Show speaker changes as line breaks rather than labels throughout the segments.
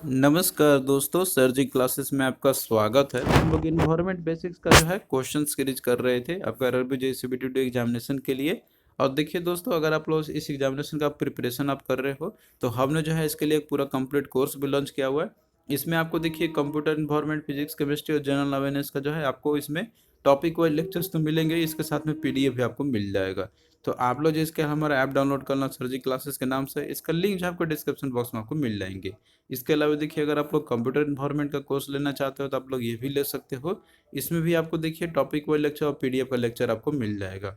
नमस्कार दोस्तों, सर जी क्लासेस में आपका स्वागत है। हम लोग इन्वायरमेंट बेसिक्स का जो है क्वेश्चन सीरीज कर रहे थे आपका रबी जे सीबीटी एग्जामिनेशन के लिए। और देखिए दोस्तों, अगर आप लोग इस एग्जामिनेशन का प्रिपरेशन आप कर रहे हो तो हमने जो है इसके लिए एक पूरा कंप्लीट कोर्स भी लॉन्च किया हुआ है। इसमें आपको देखिए कंप्यूटर इन्वायरमेंट, फिजिक्स, केमिस्ट्री और जनरल अवेयरनेस का जो है आपको इसमें टॉपिक वाइज लेक्चर्स तो मिलेंगे, इसके साथ में पीडीएफ भी आपको मिल जाएगा। तो आप लोग जिसके हमारा ऐप डाउनलोड करना सर जी क्लासेस के नाम से, इसका लिंक जो आपको डिस्क्रिप्शन बॉक्स में आपको मिल जाएंगे। इसके अलावा देखिए, अगर आप लोग कंप्यूटर इन्वायरमेंट का कोर्स लेना चाहते हो तो आप लोग ये भी ले सकते हो। इसमें भी आपको देखिए टॉपिक वाइज लेक्चर और पीडीएफ का लेक्चर आपको मिल जाएगा।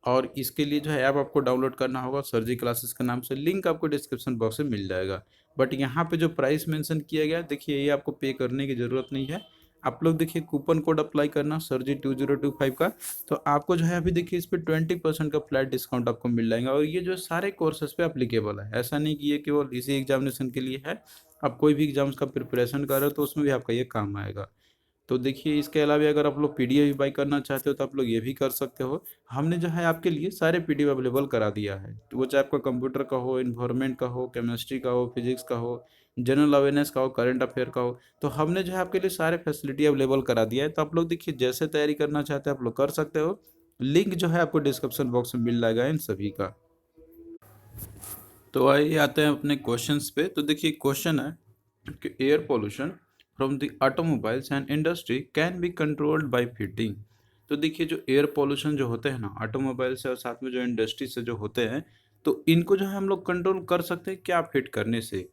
और इसके लिए जो है ऐप आपको डाउनलोड करना होगा सर जी क्लासेस के नाम से, लिंक आपको डिस्क्रिप्शन बॉक्स में मिल जाएगा। बट यहाँ पे जो प्राइस मेंशन किया गया देखिए, ये आपको पे करने की ज़रूरत नहीं है। आप लोग देखिए कूपन कोड अप्लाई करना सर जी 2025 का, तो आपको जो है अभी देखिए इस पर 20% का फ्लैट डिस्काउंट आपको मिल जाएगा। और ये जो सारे कोर्सेज पे अप्लीकेबल है, ऐसा नहीं कि ये केवल इसी एग्जामिनेशन के लिए है। आप कोई भी एग्जाम्स का प्रिपरेशन कर रहे हो तो उसमें भी आपका ये काम आएगा। तो देखिए, इसके अलावा अगर आप लोग पीडीएफ बाई करना चाहते हो तो आप लोग ये भी कर सकते हो। हमने जो है आपके लिए सारे पीडीएफ अवेलेबल करा दिया है, तो वो चाहे आपका कंप्यूटर का हो, इन्वायरमेंट का हो, केमिस्ट्री का हो, फिजिक्स का हो, जनरल अवेयरनेस का हो, करंट अफेयर का हो। तो हमने जो है आपके लिए सारे फैसिलिटी अवेलेबल करा दिया है। तो आप लोग देखिए जैसे तैयारी करना चाहते हैं आप लोग कर सकते हो। लिंक जो है आपको डिस्क्रिप्शन बॉक्स में मिल जाएगा इन सभी का। तो आइए आते हैं अपने क्वेश्चंस पे। तो देखिए क्वेश्चन है कि air pollution from the automobiles and industry can be controlled by fitting. तो देखिए जो एयर पोल्यूशन जो होते हैं ना ऑटोमोबाइल से और साथ में जो इंडस्ट्री से जो होते हैं, तो इनको जो है हम लोग कंट्रोल कर सकते हैं क्या फिट करने से।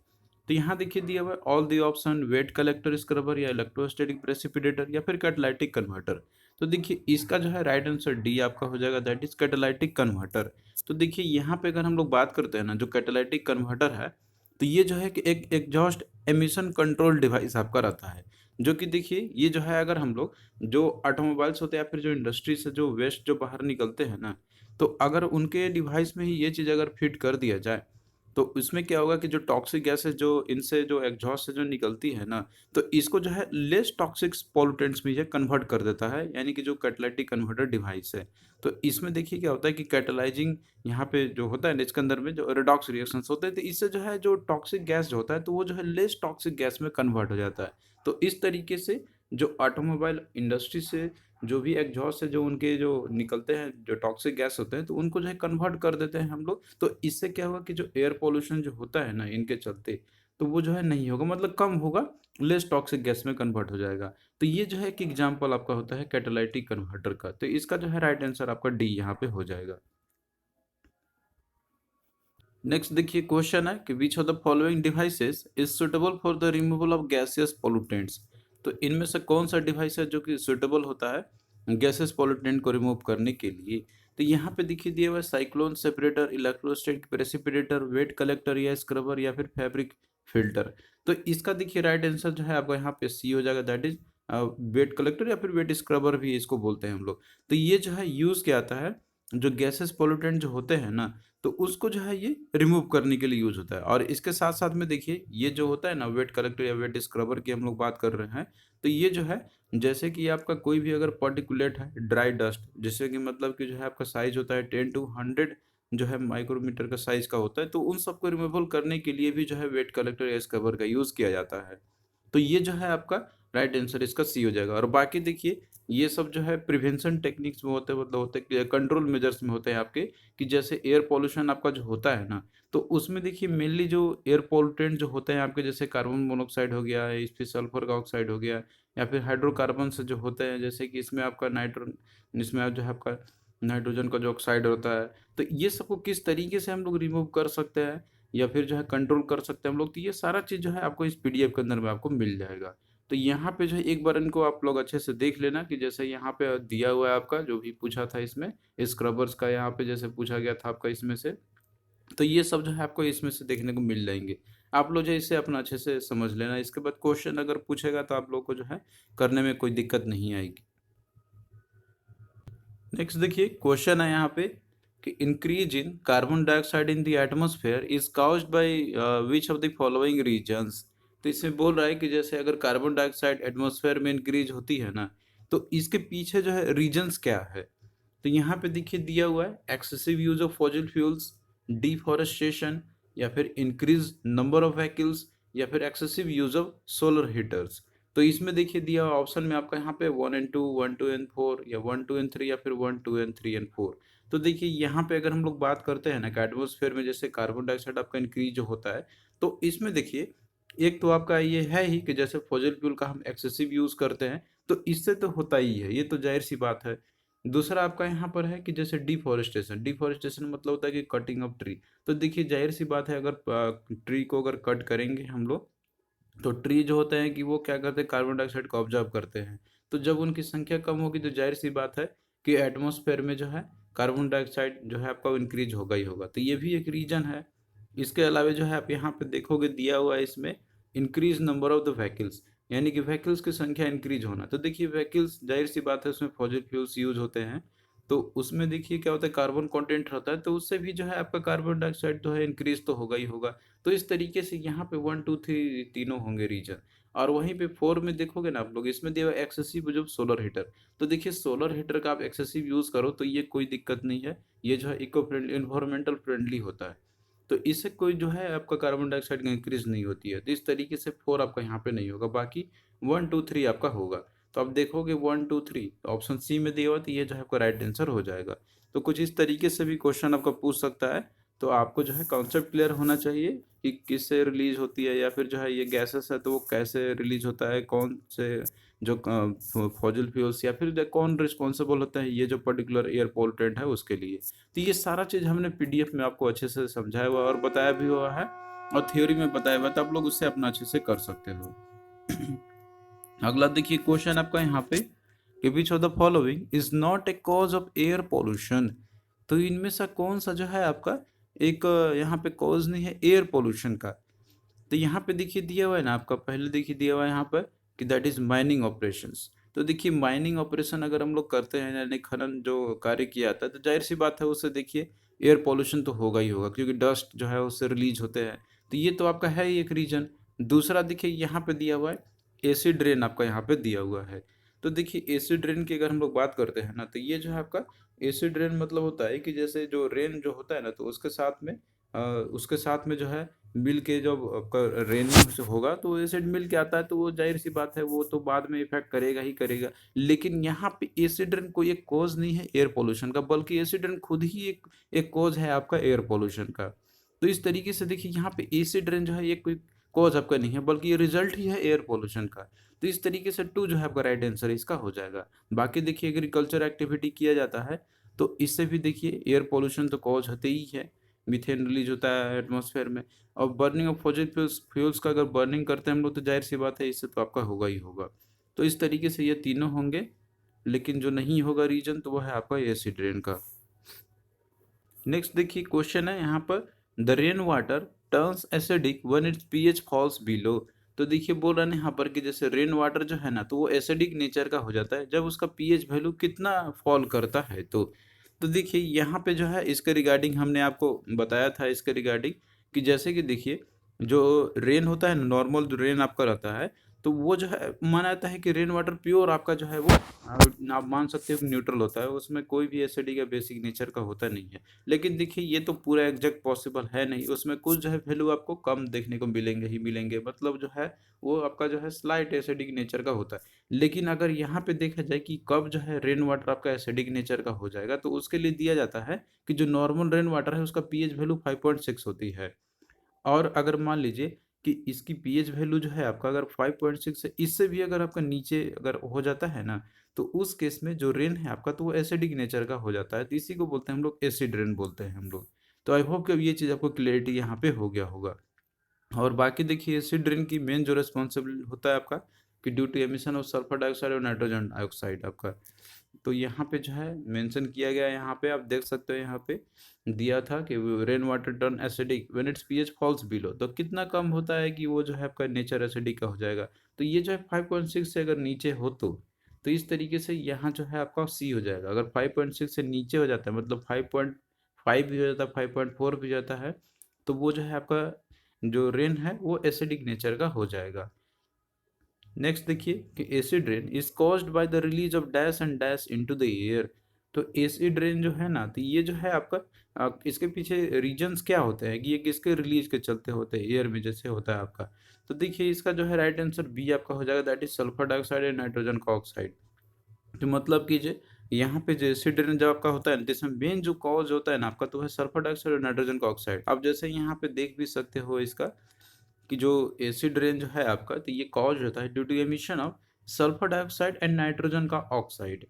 तो यहाँ देखिए दिया हुआ है all the option wet collector scrubber या इलेक्ट्रोस्टैटिक प्रेसिपिटेटर या फिर कैटालाइटिक कन्वर्टर। तो देखिए इसका जो है राइट आंसर डी आपका हो जाएगा, दैट इज कैटालाइटिक कन्वर्टर। तो देखिए यहाँ पे अगर हम लोग बात करते हैं ना, जो कैटालाइटिक कन्वर्टर है, तो ये जो है कि एक एग्जॉस्ट एमिशन कंट्रोल डिवाइस आपका रहता है। जो कि देखिए ये जो है, अगर हम लोग जो ऑटोमोबाइल्स होते हैं या फिर जो इंडस्ट्री से जो वेस्ट जो बाहर निकलते हैं ना, तो अगर उनके डिवाइस में ही ये चीज़ अगर फिट कर दिया जाए तो इसमें क्या होगा कि जो टॉक्सिक गैसेस जो इनसे जो एग्जॉस्ट से जो निकलती है ना, तो इसको जो है लेस टॉक्सिक पॉल्यूटेंट्स में ये कन्वर्ट कर देता है, यानी कि जो कैटालाइटिक कन्वर्टर डिवाइस है। तो इसमें देखिए क्या होता है कि कैटालाइजिंग यहाँ पे जो होता है ना, इसके अंदर में जो रिडॉक्स रिएक्शंस होते हैं, तो इससे जो है जो टॉक्सिक गैस जो होता है तो वो जो है लेस टॉक्सिक गैस में कन्वर्ट हो जाता है। तो इस तरीके से जो ऑटोमोबाइल इंडस्ट्री से जो भी एग्जॉस्ट से जो उनके जो निकलते हैं जो टॉक्सिक गैस होते हैं, तो उनको जो है कन्वर्ट कर देते हैं हम लोग। तो इससे क्या होगा कि जो एयर पोल्यूशन जो होता है ना इनके चलते, तो वो जो है नहीं होगा, मतलब कम होगा, लेस टॉक्सिक गैस में कन्वर्ट हो जाएगा। तो ये जो है एक एग्जाम्पल आपका होता है कैटालाइटिक कन्वर्टर का। तो इसका जो है राइट आंसर आपका डी यहाँ पे हो जाएगा। नेक्स्ट देखिए क्वेश्चन है कि which of the following devices is suitable for the removal of gaseous pollutants. तो इनमें से कौन सा डिवाइस है जो कि सुटेबल होता है गैसेस पोल्यूटेंट को रिमूव करने के लिए। तो यहाँ पे देखिए दिया हुआ है cyclone separator, electrostatic precipitator, wet collector या स्क्रबर या फिर फैब्रिक फिल्टर। तो इसका देखिए राइट आंसर जो है आपका यहाँ पे सी हो जाएगा, दैट इज वेट कलेक्टर या फिर वेट स्क्रबर भी इसको बोलते हैं हम लोग। तो ये जो है यूज क्या आता है, जो गैसेस पोल्यूटेंट जो होते हैं ना, तो उसको जो है ये रिमूव करने के लिए यूज होता है। और इसके साथ साथ में देखिए ये जो होता है ना वेट कलेक्टर या वेट स्क्रबर की हम लोग बात कर रहे हैं, तो ये जो है जैसे कि आपका कोई भी अगर पर्टिकुलेट है ड्राई डस्ट, जैसे कि मतलब कि जो है आपका साइज होता है 10 to 100 जो है माइक्रोमीटर का साइज का होता है, तो उन सबको रिमूवल करने के लिए भी जो है वेट कलेक्टर या स्क्रबर का यूज किया जाता है। तो ये जो है आपका राइट आंसर इसका सी हो जाएगा। और बाकी देखिए ये सब जो है प्रिवेंशन टेक्निक्स में होते हैं, मतलब होते हैं कंट्रोल मेजर्स में होते हैं आपके, कि जैसे एयर पोल्यूशन आपका जो होता है ना, तो उसमें देखिए मेनली जो एयर पोल्यूटेंट जो होते हैं आपके, जैसे कार्बन मोनोऑक्साइड हो गया, इस फिर सल्फर का ऑक्साइड हो गया, या फिर हाइड्रोकार्बन से जो होते हैं, जैसे कि इसमें आपका इसमें जो है आपका नाइट्रोजन का जो ऑक्साइड होता है। तो ये सबको किस तरीके से हम लोग रिमूव कर सकते हैं या फिर जो है कंट्रोल कर सकते हैं हम लोग, तो ये सारा चीज़ जो है आपको इस पीडीएफ के अंदर में आपको मिल जाएगा। तो यहाँ पे जो है एक बार इनको आप लोग अच्छे से देख लेना, कि जैसे यहाँ पे दिया हुआ है आपका जो भी पूछा था इसमें स्क्रबर्स का, यहाँ पे जैसे पूछा गया था आपका इसमें से, तो ये सब जो है आपको इसमें से देखने को मिल जाएंगे। आप लोग जो है इसे अपना अच्छे से समझ लेना, इसके बाद क्वेश्चन अगर पूछेगा तो आप लोग को जो है करने में कोई दिक्कत नहीं आएगी। नेक्स्ट देखिए क्वेश्चन है यहाँ पे कि increase in carbon dioxide in the atmosphere is caused by which of the following reasons. तो इसमें बोल रहा है कि जैसे अगर कार्बन डाइऑक्साइड एटमॉस्फेयर में इंक्रीज होती है ना, तो इसके पीछे जो है रीजंस क्या है। तो यहाँ पे देखिए दिया हुआ है excessive use of fossil fuels, deforestation, या फिर इंक्रीज नंबर ऑफ व्हीकल्स, या फिर excessive use of solar heaters. तो इसमें देखिए दिया हुआ ऑप्शन में आपका यहाँ पे 1 and 2, 1, 2 and 4 या 1, 2 and 3 या फिर 1, 2 and 3 and 4। तो देखिए यहाँ पे अगर हम लोग बात करते हैं ना कि एटमोसफेयर में जैसे कार्बन डाइऑक्साइड आपका इंक्रीज होता है, तो इसमें देखिए एक तो आपका ये है ही कि जैसे फॉसिल फ्यूल का हम एक्सेसिव यूज करते हैं, तो इससे तो होता ही है, ये तो जाहिर सी बात है। दूसरा आपका यहाँ पर है कि जैसे डिफॉरेस्टेशन, डिफॉरेस्टेशन मतलब होता है कि कटिंग ऑफ ट्री। तो देखिए जाहिर सी बात है, अगर ट्री को अगर कट करेंगे हम लोग, तो ट्री जो होते हैं कि वो क्या करते हैं, कार्बन डाइऑक्साइड को ऑब्जर्व करते हैं। तो जब उनकी संख्या कम होगी तो जाहिर सी बात है कि एटमॉस्फेयर में जो है कार्बन डाइऑक्साइड जो है आपका इंक्रीज होगा ही होगा। तो ये भी एक रीजन है। इसके अलावा जो है आप यहाँ पे देखोगे दिया हुआ है इसमें increase number of the vehicles, यानी कि व्हीकल्स की संख्या इंक्रीज होना। तो देखिए व्हीकल्स जाहिर सी बात है उसमें फॉसिल फ्यूल्स यूज होते हैं, तो उसमें देखिए क्या होता है, कार्बन कंटेंट रहता है, तो उससे भी जो है आपका कार्बन डाइऑक्साइड जो है इंक्रीज तो होगा ही होगा। तो इस तरीके से यहाँ पे 1, 2, 3 तीनों होंगे रीजन। और वहीं पे 4 में देखोगे ना आप लोग, इसमें दिया हुआ एक्सेसिव जो सोलर हीटर। तो देखिए सोलर हीटर का आप एक्सेसिव यूज करो तो ये कोई दिक्कत नहीं है, ये जो है इको फ्रेंडली, इन्वायरमेंटल फ्रेंडली होता है। तो इससे कोई जो है आपका कार्बन डाइऑक्साइड का इंक्रीज नहीं होती है। तो इस तरीके से 4 आपका यहाँ पे नहीं होगा, बाकी 1, 2, 3 आपका होगा। तो आप देखोगे 1, 2, 3 ऑप्शन सी में दिया हुआ, तो ये जो है आपका राइट आंसर हो जाएगा। तो कुछ इस तरीके से भी क्वेश्चन आपका पूछ सकता है। तो आपको जो है कॉन्सेप्ट क्लियर होना चाहिए कि किससे रिलीज होती है, या फिर जो है ये गैसेस है तो वो कैसे रिलीज होता है, कौन से जो फॉसिल फ्यूल्स, या फिर कौन रिस्पॉन्सिबल होता है ये जो पर्टिकुलर एयर पोल्यूटेंट है उसके लिए। तो ये सारा चीज़ हमने पीडीएफ में आपको अच्छे से समझाया हुआ और बताया भी हुआ है, और थ्योरी में बताया हुआ है, तो आप लोग उससे अपना अच्छे से कर सकते हो। अगला देखिए क्वेश्चन आपका यहाँ पे कि which of the following is not a cause of air pollution. तो इनमें से कौन सा जो है आपका एक यहाँ पे कॉज नहीं है एयर पोल्यूशन का। तो यहाँ पे देखिए दिया हुआ है ना आपका, पहले देखिए दिया हुआ है यहाँ पर कि दैट इज माइनिंग ऑपरेशंस। तो देखिए माइनिंग ऑपरेशन अगर हम लोग करते हैं, यानी खनन जो कार्य किया जाता है, तो जाहिर सी बात है उससे देखिए एयर पोल्यूशन तो होगा ही होगा, क्योंकि डस्ट जो है उससे रिलीज होते हैं। तो ये तो आपका है ही एक रीजन। दूसरा देखिए यहाँ पे दिया हुआ है एसिड रेन, आपका यहाँ पे दिया हुआ है। तो देखिए एसिड रेन की अगर हम लोग बात करते हैं ना, तो ये जो है आपका एसिड रेन मतलब होता है कि जैसे जो रेन जो होता है ना, तो उसके साथ में जो है मिल के जब आपका रेनिंग से होगा तो एसिड मिल के आता है, तो वो जाहिर सी बात है वो तो बाद में इफेक्ट करेगा ही करेगा। लेकिन यहाँ पे एसिड रेन कोई एक कॉज नहीं है एयर पोल्यूशन का, बल्कि एसिड रेन खुद ही एक कॉज है आपका एयर पोल्यूशन का। तो इस तरीके से देखिए यहाँ पे एसिड रेन जो है ये कोई कॉज आपका नहीं है, बल्कि ये रिजल्ट ही है एयर पोल्यूशन का। तो इस तरीके से 2 जो है आपका राइट आंसर इसका हो जाएगा। बाकी देखिए एग्रीकल्चर एक्टिविटी किया जाता है, तो इससे भी देखिए एयर पोल्यूशन तो कॉज होते ही है, मीथेन रिलीज होता है एटमॉस्फेयर में। और बर्निंग ऑफ फॉसिल फ्यूल्स का अगर बर्निंग करते हैं हम लोग, तो जाहिर सी बात है इससे तो आपका होगा ही होगा। तो इस तरीके से ये तीनों होंगे, लेकिन जो नहीं होगा रीजन तो वो है आपका एसिड रेन का। नेक्स्ट देखिए क्वेश्चन है यहाँ पर the rain water turns acidic when it's pH falls below. तो देखिए बोल रहा है यहाँ पर कि जैसे रेन वाटर जो है ना, तो वो एसिडिक नेचर का हो जाता है जब उसका पीएच वैल्यू कितना फॉल करता है। तो देखिए यहाँ पे जो है इसके रिगार्डिंग हमने आपको बताया था, इसके रिगार्डिंग कि जैसे कि देखिए जो रेन होता है, नॉर्मल जो रेन आपका रहता है, तो वो जो है माना जाता है कि रेन वाटर प्योर आपका जो है वो आप मान सकते हो कि न्यूट्रल होता है, उसमें कोई भी एसिडिक या बेसिक नेचर का होता नहीं है। लेकिन देखिए ये तो पूरा एग्जैक्ट पॉसिबल है नहीं, उसमें कुछ जो है वैल्यू आपको कम देखने को मिलेंगे ही मिलेंगे, मतलब जो है वो आपका जो है स्लाइट एसिडिक नेचर का होता है। लेकिन अगर यहाँ पे देखा जाए कि कब जो है रेन वाटर आपका एसिडिक नेचर का हो जाएगा, तो उसके लिए दिया जाता है कि जो नॉर्मल रेन वाटर है उसका पीएच वैल्यू 5.6 होती है। और अगर मान लीजिए कि इसकी पीएच वैल्यू जो है आपका अगर 5.6 है, इससे भी अगर आपका नीचे अगर हो जाता है ना, तो उस केस में जो रेन है आपका, तो वो एसिडिक नेचर का हो जाता है। तो इसी को बोलते हैं हम लोग एसिड रेन बोलते हैं हम लोग। तो आई होप कि अब ये चीज़ आपको क्लियरिटी यहाँ पे हो गया होगा। और बाकी देखिए एसिड रेन की मेन जो रिस्पॉन्सिबल होता है आपका कि due to emission of sulphur dioxide और नाइट्रोजन डाइऑक्साइड आपका। तो यहाँ पे जो है मेंशन किया गया है, यहाँ पे आप देख सकते हो, यहाँ पे दिया था कि rain water turn acidic when it's pH falls below. तो कितना कम होता है कि वो जो है आपका नेचर एसिडिक का हो जाएगा। तो ये जो है 5.6 से अगर नीचे हो तो इस तरीके से यहाँ जो है आपका सी हो जाएगा। अगर 5.6 से नीचे हो जाता है, मतलब 5.5 भी हो जाता है, 5.4 भी हो जाता है, तो वो जो है आपका जो रेन है वो एसिडिक नेचर का हो जाएगा। नेक्स्ट देखिए कि acid rain is caused by the release of dash and dash into the air. तो एसिड रेन जो है ना, तो ये जो है आपका इसके पीछे रीजंस क्या होते हैं कि ये किसके रिलीज के चलते होते हैं, एयर में जैसे होता है आपका। तो देखिए इसका जो है राइट आंसर बी आपका हो जाएगा, that is sulphur dioxide and nitrogen का ऑक्साइड। तो मतलब कीजिए यहाँ पे जो एसिड रेन जब आपका होता है ना, जिसमें मेन जो कॉज होता है ना आपका, तो है सल्फर डाइऑक्साइड और नाइट्रोजन का ऑक्साइड। आप जैसे यहाँ पे देख भी सकते हो इसका कि जो एसिड रेन जो है आपका, तो ये कॉज होता है due to emission of sulphur dioxide and nitrogen का ऑक्साइड,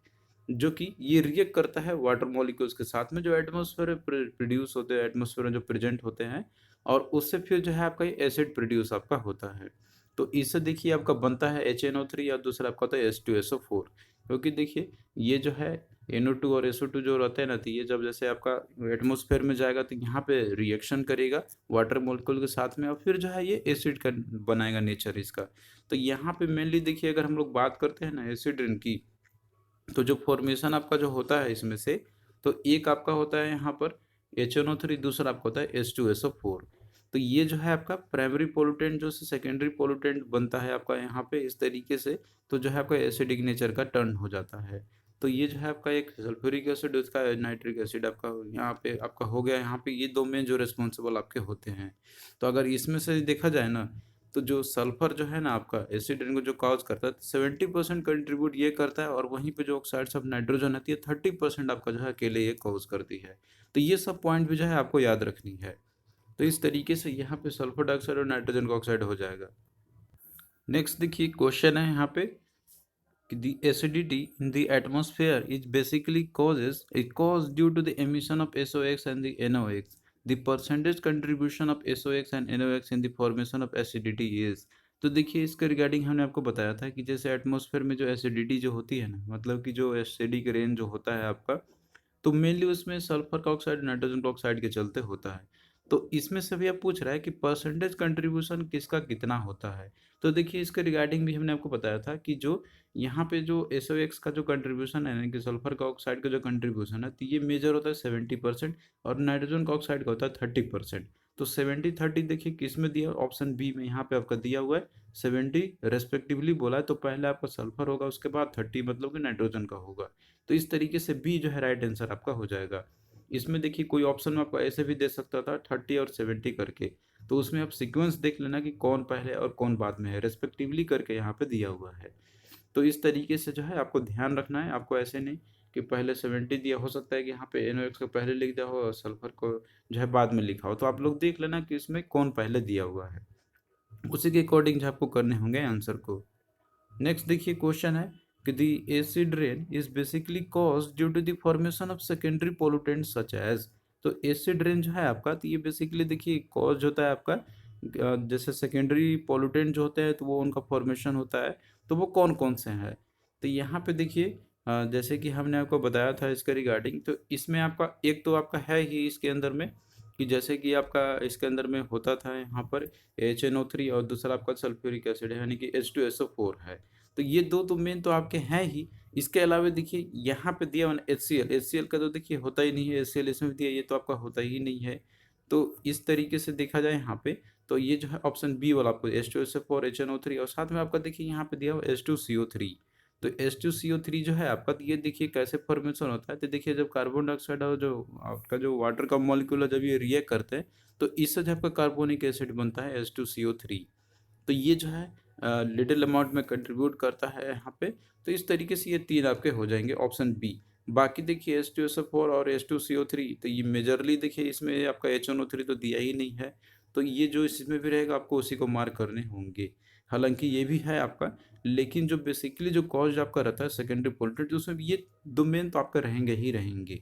जो कि ये रिएक्ट करता है वाटर मॉलिक्यूल्स के साथ में जो एटमॉस्फेयर में प्रोड्यूस होते हैं, एटमॉस्फेयर में जो प्रेजेंट होते हैं, और उससे फिर जो है आपका ये एसिड प्रोड्यूस आपका होता है। तो इससे देखिए आपका बनता है HNO3 और दूसरा आपका होता है H2SO4। क्योंकि देखिए ये जो है NO2 और SO2 जो रहते हैं ना, तो ये जब जैसे आपका एटमॉस्फेयर में जाएगा तो यहाँ पे रिएक्शन करेगा वाटर मॉलिक्यूल के साथ में, और फिर जो है ये एसिड का बनाएगा नेचर इसका। तो यहाँ पे मेनली देखिए अगर हम लोग बात करते हैं ना एसिड रेन की, तो जो फॉर्मेशन आपका जो होता है इसमें से, तो एक आपका होता है यहाँ पर HNO3, दूसरा आपका होता है H2SO4। तो ये जो है आपका प्राइमरी पोल्यूटेंट जो सेकेंडरी पोल्यूटेंट बनता है आपका यहाँ पे इस तरीके से, तो जो है आपका एसिडिक नेचर का टर्न हो जाता है। तो ये जो है आपका एक सल्फ्यूरिक एसिड, उसका नाइट्रिक एसिड आपका यहाँ पे आपका हो गया। यहाँ पे ये दो में जो रिस्पॉन्सिबल आपके होते हैं। तो अगर इसमें से देखा जाए ना, तो जो सल्फर जो है ना आपका एसिड रेन को जो कॉज करता है 70% कंट्रीब्यूट ये करता है, और वहीं पे जो ऑक्साइड्स ऑफ नाइट्रोजन आती है 30% आपका जो है अकेले ये कॉज करती है। तो ये सब पॉइंट भी जो है आपको याद रखनी है। तो इस तरीके से यहाँ पे सल्फर डाइऑक्साइड और नाइट्रोजन का ऑक्साइड हो जाएगा। नेक्स्ट देखिए क्वेश्चन है यहाँ पे कि the acidity in the atmosphere is basically cause due to the emission of SOx and the NOx. The percentage contribution of SOx and NOx in the formation of acidity is। तो देखिए इसके regarding हमने आपको बताया था कि जैसे atmosphere में जो एसिडिटी जो होती है ना, मतलब कि जो एसिडिक रेन जो होता है आपका, तो मेनली उसमें सल्फर का ऑक्साइड नाइट्रोजन का ऑक्साइड के चलते होता है। तो इसमें से भी आप पूछ रहा है कि परसेंटेज कंट्रीब्यूशन किसका कितना होता है। तो देखिए इसके रिगार्डिंग भी हमने आपको बताया था कि जो यहाँ पे जो SOx का जो कंट्रीब्यूशन है, यानी कि सल्फर का ऑक्साइड का जो कंट्रीब्यूशन है, तो ये मेजर होता है 70%, और नाइट्रोजन का ऑक्साइड का होता है 30%। तो 70-30 देखिए किस में दिया, ऑप्शन बी में यहाँ पे आपका दिया हुआ है 70 रेस्पेक्टिवली बोला है, तो पहले आपका सल्फर होगा, उसके बाद 30 मतलब कि नाइट्रोजन का होगा। तो इस तरीके से बी जो है राइट आंसर आपका हो जाएगा। इसमें देखिए कोई ऑप्शन में आपको ऐसे भी दे सकता था 30 और 70 करके, तो उसमें आप सीक्वेंस देख लेना कि कौन पहले और कौन बाद में है, रेस्पेक्टिवली करके यहाँ पे दिया हुआ है। तो इस तरीके से जो है आपको ध्यान रखना है, आपको ऐसे नहीं कि पहले 70 दिया, हो सकता है कि यहाँ पे NOx को पहले लिख दिया हो और सल्फर को जो है बाद में लिखा हो। तो आप लोग देख लेना कि इसमें कौन पहले दिया हुआ है, उसी के अकॉर्डिंग जो आपको करने होंगे आंसर को। नेक्स्ट देखिए क्वेश्चन है कि the acid rain is basically cause due to the formation of secondary pollutant such as. तो एसिड रेन जो है आपका, तो ये बेसिकली देखिए कॉज होता है आपका जैसे सेकेंडरी पोल्यूटेंट जो होते हैं, तो वो उनका फॉर्मेशन होता है। तो वो कौन कौन से हैं, तो यहाँ पे देखिए जैसे कि हमने आपको बताया था इसके रिगार्डिंग, तो इसमें आपका एक तो आपका है ही इसके अंदर में कि जैसे कि आपका इसके अंदर में होता था यहाँ पर HNO3, और दूसरा आपका सल्फ्यूरिक एसिड है यानी कि H2SO4 है। तो ये दो तो मेन तो आपके हैं ही। इसके अलावा देखिए यहाँ पे दिया हुआ HCl का तो देखिए होता ही नहीं है, HCl इसमें भी दिया, ये तो आपका होता ही नहीं है। तो इस तरीके से देखा जाए यहाँ पे, तो ये जो है ऑप्शन बी वाला आपको H2SO4 HNO3, और साथ में आपका देखिए यहाँ पे दिया हुआ H2CO3। तो H2CO3 जो है आपका, तो ये देखिए कैसे फॉर्मेशन होता है। तो देखिए जब कार्बन डाइऑक्साइड और जो आपका जो वाटर का मॉलिक्यूल है, जब ये रिएक्ट करते हैं, तो इससे जो आपका कार्बोनिक एसिड बनता है H2CO3। तो ये जो है लिटिल अमाउंट में कंट्रीब्यूट करता है यहाँ पे। तो इस तरीके से ये तीन आपके हो जाएंगे ऑप्शन बी। बाकी देखिए H2SO4 और H2CO3, तो ये मेजरली देखिए इसमें आपका HNO3 तो दिया ही नहीं है। तो ये जो इसमें भी रहेगा आपको उसी को मार्क करने होंगे। हालांकि ये भी है आपका, लेकिन जो बेसिकली जो कॉज आपका रहता है सेकेंडरी पोल्यूटेंट, तो उसमें ये दो मेन तो आपका रहेंगे ही रहेंगे।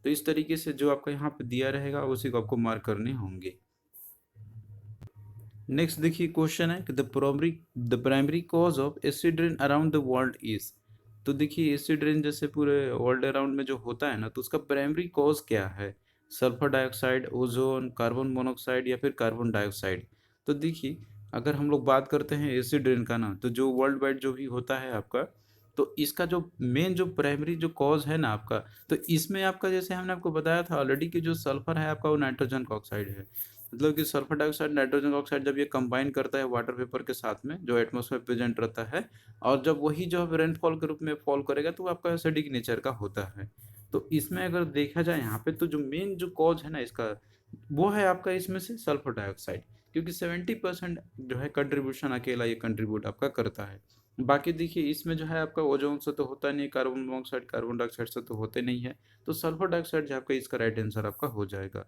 तो इस तरीके से जो आपका यहाँ पे दिया रहेगा उसी को आपको मार्क करने होंगे। नेक्स्ट देखिए क्वेश्चन है कि the primary cause of acid rain around the world is. तो देखिए एसिड रेन जैसे पूरे वर्ल्ड अराउंड में जो होता है ना, तो उसका प्राइमरी कॉज क्या है, sulphur dioxide, ozone, carbon monoxide या फिर कार्बन डाइऑक्साइड। तो देखिए अगर हम लोग बात करते हैं एसिड रेन का ना, तो जो वर्ल्ड वाइड जो भी होता है आपका, तो इसका जो मेन जो प्राइमरी जो कॉज है ना आपका, तो इसमें आपका जैसे हमने आपको बताया था ऑलरेडी कि जो सल्फर है आपका वो नाइट्रोजन का ऑक्साइड है। मतलब कि सल्फर डाइऑक्साइड नाइट्रोजन ऑक्साइड जब ये कंबाइन करता है वाटर वेपर के साथ में जो एटमॉस्फेयर प्रेजेंट रहता है, और जब वही जो रेनफॉल के रूप में फॉल करेगा, तो वो आपका एसिडिक नेचर का होता है। तो इसमें अगर देखा जाए यहाँ पे, तो जो मेन जो कॉज है ना इसका, वो है आपका इसमें से सल्फर डाइऑक्साइड, क्योंकि 70% जो है कंट्रीब्यूशन अकेला ये कंट्रीब्यूट आपका करता है। बाकी देखिए इसमें जो है आपका ओजोन से तो होता नहीं, कार्बन मोनोऑक्साइड कार्बन डाइऑक्साइड से तो होते नहीं है, तो सल्फर डाइऑक्साइड जो आपका इसका राइट आंसर आपका हो जाएगा।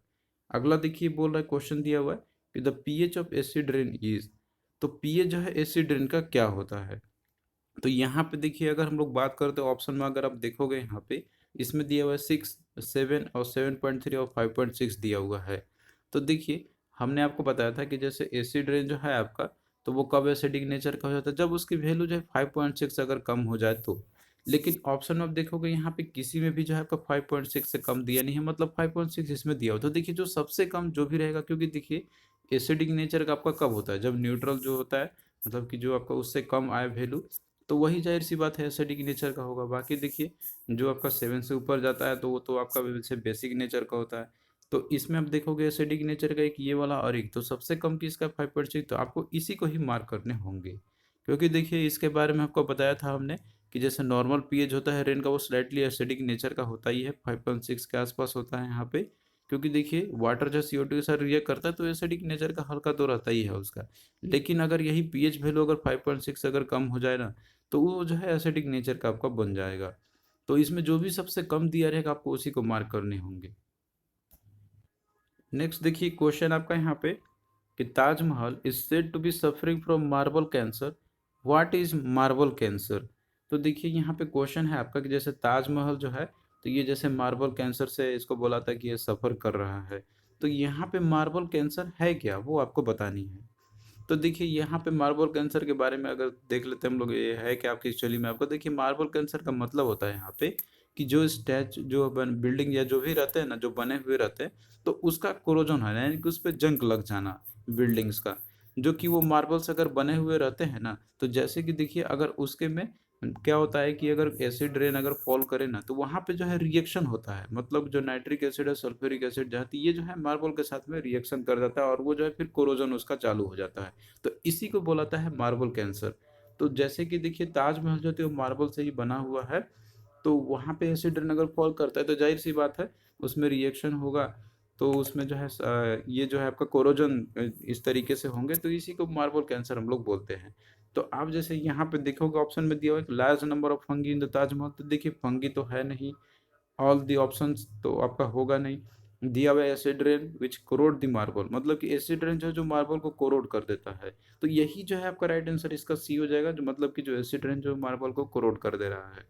अगला देखिए बोल रहा है, क्वेश्चन दिया हुआ है कि the pH of acid rain is, तो पीएच जो है एसिड रेन का क्या होता है। तो यहाँ पे देखिए अगर हम लोग बात करते हैं ऑप्शन में, अगर आप देखोगे यहाँ पे इसमें दिया हुआ है 6, 7 और 7.3 और 5.6 दिया हुआ है। तो देखिए हमने आपको बताया था कि जैसे एसिड रेन जो है आपका, तो वो कब एसिडिक नेचर का हो जाता है, जब उसकी वैल्यू जो है 5.6 अगर कम हो जाए तो। लेकिन ऑप्शन में आप देखोगे यहाँ पे किसी में भी जो है आपका 5.6 से कम दिया नहीं है, मतलब 5.6 इसमें दिया हो। तो देखिए जो सबसे कम जो भी रहेगा, क्योंकि देखिए एसिडिक नेचर का आपका कब होता है, जब न्यूट्रल जो होता है, मतलब कि जो आपका उससे कम आए वैल्यू, तो वही जाहिर सी बात है एसिडिक नेचर का होगा। बाकी देखिए जो आपका 7 से ऊपर जाता है तो वो तो आपका वैसे बेसिक नेचर का होता है। तो इसमें आप देखोगे एसिडिक नेचर का एक ये वाला और एक, तो सबसे कम किसका 5.6, तो आपको इसी को ही मार्क करने होंगे। क्योंकि देखिए इसके बारे में आपको बताया था हमने कि जैसे नॉर्मल पीएच होता है रेन का, वो स्लाइटली एसिडिक नेचर का होता ही है, 5.6 के आसपास होता है यहाँ पे। क्योंकि देखिए वाटर जब CO2 के साथ रिएक्ट करता है तो एसिडिक नेचर का हल्का तो रहता ही है उसका। लेकिन अगर यही पीएच वैल्यू अगर 5.6 अगर कम हो जाए ना, तो वो जो है एसिडिक नेचर का आपका बन जाएगा। तो इसमें जो भी सबसे कम दिया रहेगा आपको उसी को मार्क करने होंगे। नेक्स्ट देखिए क्वेश्चन आपका यहाँ पे कि Taj Mahal is said to be suffering from marble cancer, what is marble cancer. तो देखिए यहाँ पे क्वेश्चन है आपका कि जैसे ताजमहल जो है, तो ये जैसे मार्बल कैंसर से इसको बोला था कि ये सफ़र कर रहा है। तो यहाँ पे मार्बल कैंसर है क्या, वो आपको बतानी है। तो देखिए यहाँ पे मार्बल कैंसर के बारे में अगर देख लेते हैं हम लोग, ये है कि आपकी एक्चुअली में आपको देखिए मार्बल कैंसर का मतलब होता है यहाँ पे कि जो स्टैच जो बिल्डिंग या जो भी रहते हैं ना, जो बने हुए रहते हैं, तो उसका कोरोजन है, यानी कि उस पर जंग लग जाना बिल्डिंग्स का, जो कि वो मार्बल्स अगर बने हुए रहते हैं ना, तो जैसे कि देखिए अगर उसके में क्या होता है कि अगर एसिड रेन अगर फॉल करे ना, तो वहाँ पे जो है रिएक्शन होता है, मतलब जो नाइट्रिक एसिड है सल्फ्यूरिक एसिड जाती है, ये जो है मार्बल के साथ में रिएक्शन कर जाता है और वो जो है फिर कोरोजन उसका चालू हो जाता है। तो इसी को बोलाता है मार्बल कैंसर। तो जैसे कि देखिए ताजमहल जो थे वो मार्बल से ही बना हुआ है, तो वहाँ पे एसिड रेन अगर फॉल करता है तो जाहिर सी बात है उसमें रिएक्शन होगा, तो उसमें जो है ये जो है आपका कोरोजन इस तरीके से होंगे, तो इसी को मार्बल कैंसर हम लोग बोलते हैं। तो आप जैसे यहाँ पे देखोगे ऑप्शन में दिया हुआ है large number of fungi in the Taj Mahal, तो देखिए फंगी तो है नहीं, ऑल दी ऑप्शंस तो आपका होगा नहीं। दिया हुआ acid rain which corrode the marble, मतलब कि एसिड रेन जो है जो मार्बल को कोरोड कर देता है, तो यही जो है आपका राइट आंसर इसका सी हो जाएगा, जो मतलब कि जो एसिड रेन जो मार्बल को कोरोड कर दे रहा है।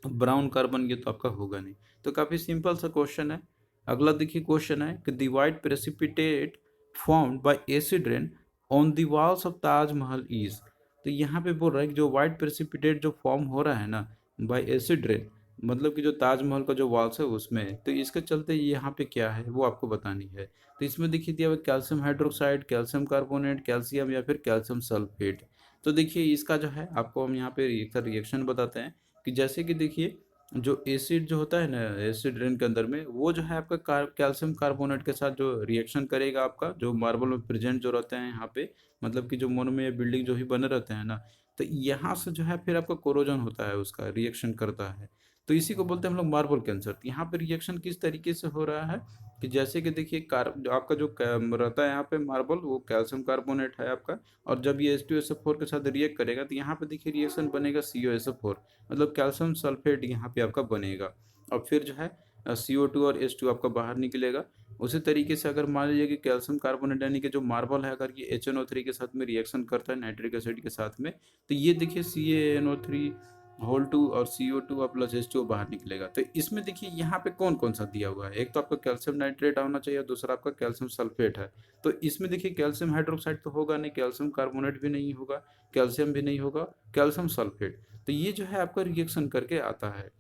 ब्राउन कार्बन ये तो आपका होगा नहीं। तो काफ़ी सिंपल सा क्वेश्चन है। अगला देखिए क्वेश्चन है कि the white precipitate formed by acid rain on the walls of Taj Mahal is, तो यहाँ पे बोल रहा है कि जो वाइट प्रेसिपिटेट जो फॉर्म हो रहा है ना बाय एसिड रेन, मतलब कि जो ताजमहल का जो वॉल्स है उसमें, तो इसके चलते यहाँ पे क्या है वो आपको बतानी है। तो इसमें देखिए दिया हुआ calcium hydroxide, calcium carbonate, calcium या फिर कैल्शियम सल्फेट। तो देखिए इसका जो है आपको हम यहाँ पे एक रिएक्शन बताते हैं कि जैसे कि देखिए जो एसिड जो होता है ना एसिड रेन के अंदर में, वो जो है आपका कैल्शियम कार्बोनेट के साथ जो रिएक्शन करेगा आपका, जो मार्बल में प्रेजेंट जो रहते हैं यहाँ पे, मतलब कि जो मोनोमेरिक बिल्डिंग जो ही बने रहते हैं ना, तो यहाँ से जो है फिर आपका कोरोजन होता है, उसका रिएक्शन करता है। तो इसी को बोलते हैं हम लोग मार्बल कैंसर। यहाँ पे रिएक्शन किस तरीके से हो रहा है कि जैसे कि देखिए जो आपका जो रहता है यहाँ पे मार्बल, वो कैल्शियम कार्बोनेट है आपका, और जब ये H2SO4 के साथ रिएक्ट करेगा तो यहाँ पे देखिए रिएक्शन बनेगा COSO4, मतलब कैल्शियम सल्फेट यहाँ पे आपका बनेगा, और फिर जो है CO2 और H2 आपका बाहर निकलेगा। उसी तरीके से अगर मान लीजिए कि कैल्शियम कार्बोनेट यानी कि जो मार्बल है, अगर ये HNO3 के साथ में रिएक्शन करता है नाइट्रिक एसिड के साथ में, तो ये देखिए CaNO3 होल 2 और CO2 और प्लस H2O बाहर निकलेगा। तो इसमें देखिए यहाँ पे कौन कौन सा दिया हुआ है, एक तो आपका कैल्शियम नाइट्रेट होना चाहिए और दूसरा आपका कैल्शियम सल्फेट है। तो इसमें देखिए कैल्शियम हाइड्रोक्साइड तो होगा नहीं, कैल्शियम कार्बोनेट भी नहीं होगा, कैल्शियम भी नहीं होगा, कैल्शियम सल्फेट, तो ये जो है आपका रिएक्शन करके आता है।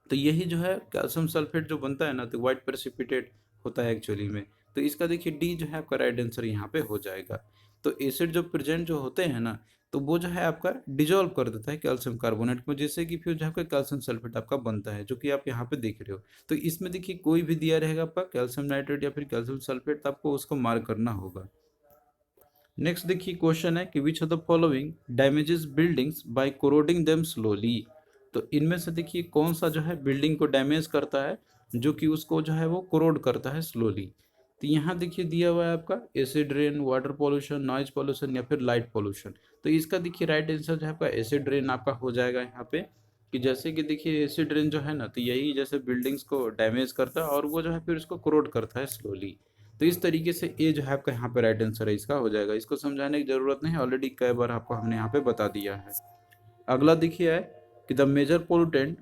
तो यही जो है कैल्शियम सल्फेट जो बनता है ना, तो वाइट प्रेसिपिटेट होता है एक्चुअली में। तो इसका देखिए डी जो है आपका राइट आंसर यहाँ पे हो जाएगा। तो एसिड जो प्रेजेंट जो होते हैं ना, तो वो जो है आपका डिजोल्व कर देता है कैल्शियम कार्बोनेट को, जिससे कि फिर जो आपका कैल्शियम सल्फेट आपका बनता है, जो कि आप यहाँ पे देख रहे हो। तो इसमें देखिए कोई भी दिया रहेगा आपका कैल्शियम नाइट्रेट या फिर कैल्शियम सल्फेट, तो आपको उसको मार्क करना होगा। नेक्स्ट देखिए क्वेश्चन है कि which of the following damages buildings by corroding them slowly. तो इनमें से देखिए कौन सा जो है बिल्डिंग को डैमेज करता है, जो कि उसको जो है वो कोरोड करता है स्लोली। तो यहाँ देखिए दिया हुआ है आपका acid rain, water pollution, noise pollution या फिर लाइट पॉल्यूशन। तो इसका देखिए राइट आंसर जो है आपका एसिड रेन आपका हो जाएगा यहाँ पे। कि जैसे कि देखिए एसिड रेन जो है ना, तो यही जैसे बिल्डिंग्स को डैमेज करता है और वो जो है फिर उसको कोरोड करता है स्लोली। तो इस तरीके से ये जो है आपका यहाँ पे राइट आंसर है इसका हो जाएगा। इसको समझाने की जरूरत नहीं, ऑलरेडी कई बार आपको हमने यहाँ पे बता दिया है। अगला देखिए है कि द मेजर पोल्यूटेंट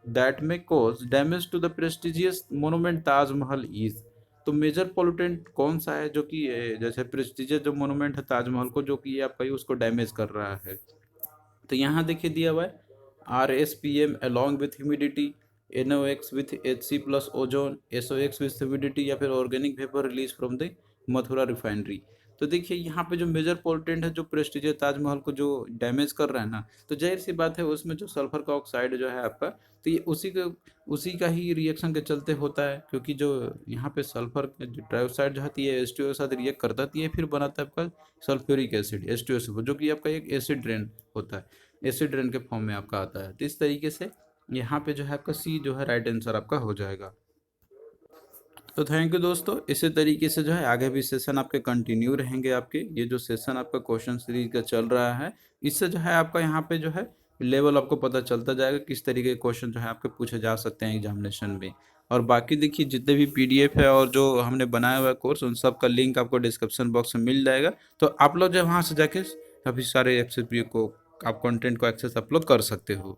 दैट में cause damage to the prestigious monument Taj Mahal is. तो मेजर पोल्यूटेंट कौन सा है जो कि जैसे प्रेस्टिजियस जो मोनूमेंट है ताजमहल को, जो कि आपका ये उसको डैमेज कर रहा है। तो यहाँ देखिए दिया हुआ है RSPM along with humidity, NOx with HC plus ozone, SOx with humidity या फिर organic vapour release from the Mathura refinery. तो देखिए यहाँ पे जो मेजर पोल्यूटेंट है जो प्रेस्टिजियस ताजमहल को जो डैमेज कर रहा है ना, तो जाहिर सी बात है उसमें जो सल्फर का ऑक्साइड जो है आपका, तो ये उसी का ही रिएक्शन के चलते होता है। क्योंकि जो यहाँ पे सल्फर जो डाइऑक्साइड जो है ये H2O के साथ रिएक्ट करता है, तो ये फिर बनाता है आपका सल्फ्यूरिक एसिड H2SO, जो कि आपका एक एसिड रेन होता है, एसिड रेन के फॉर्म में आपका आता है। तो इस तरीके से यहाँ पे जो है आपका सी जो है राइट आंसर आपका हो जाएगा। तो थैंक यू दोस्तों, इसी तरीके से जो है आगे भी सेशन आपके कंटिन्यू रहेंगे। आपके ये जो सेशन आपका क्वेश्चन सीरीज का चल रहा है, इससे जो है आपका यहाँ पे जो है लेवल आपको पता चलता जाएगा किस तरीके के क्वेश्चन जो है आपके पूछे जा सकते हैं एग्जामिनेशन में। और बाकी देखिए जितने भी PDF है और जो हमने बनाया हुआ है कोर्स, उन सब का लिंक आपको डिस्क्रिप्शन बॉक्स में मिल जाएगा। तो आप लोग जो वहाँ से जाके काफ़ी सारे एप्स को आप कंटेंट को एक्सेस अपलोड कर सकते हो।